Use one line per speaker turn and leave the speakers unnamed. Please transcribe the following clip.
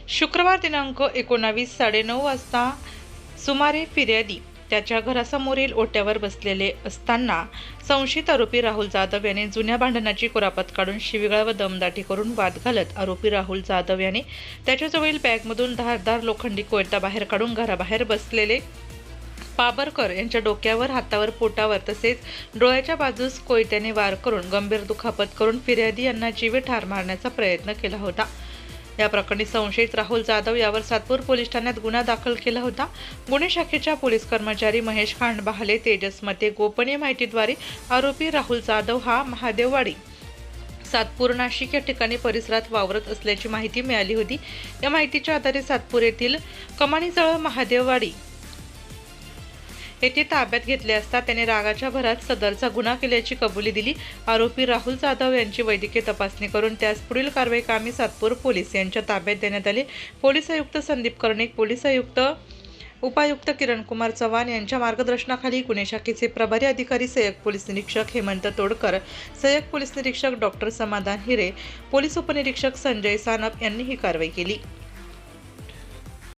शुक्रवार दिनांक 19 9:30 वाजता सुमारे फिर्यादी त्याच्या घरासमोरील ओट्यावर बसलेले असताना संशयित आरोपी राहुल जाधव याने जुन्या भांडणाची कुरापत काढून शिवीगाळ व दमदाटी करून वाद घालत आरोपी राहुल जाधव याने त्याच्याजवळील बॅगमधून धारदार लोखंडी कोयता बाहेर काढून घराबाहेर बसलेले पाबरकर यांच्या डोक्यावर, हातावर, पोटावर तसेच डोळ्याच्या बाजूस कोयत्याने वार करून गंभीर दुखापत करून फिर्यादी यांना जीवे ठार मारण्याचा प्रयत्न केला होता। या प्रकरणी संशयित राहुल जाधव यावर सातपूर पोलीस ठाण्यात गुन्हा दाखल केला होता। गुन्हे शाखेच्या पोलीस कर्मचारी महेश खांडबहाले तेजस मते गोपनीय माहितीद्वारे आरोपी राहुल जाधव हा महादेववाडी सातपूर नाशिक या ठिकाणी परिसरात वावरत असल्याची माहिती मिळाली होती। या माहितीच्या आधारे सातपूर येथील कमानीजवळ महादेववाडी येथे ताब्यात घेतले असता त्याने रागाच्या भरात सदरचा गुन्हा केल्याची कबुली दिली। आरोपी राहुल जाधव यांची वैद्यकीय तपासणी करून त्यास पुढील कारवाई कामी सातपूर पोलीस यांच्या ताब्यात देण्यात आले। पोलीस आयुक्त संदीप कर्णिक, पोलीस आयुक्त उपायुक्त किरण कुमार चव्हाण यांच्या मार्गदर्शनाखाली गुन्हे शाखेचे प्रभारी अधिकारी सहाय्यक पोलीस निरीक्षक हेमंत तोडकर, सहाय्यक पोलीस निरीक्षक डॉक्टर समाधान हिरे, पोलीस उपनिरीक्षक संजय सानप यांनी ही कारवाई केली।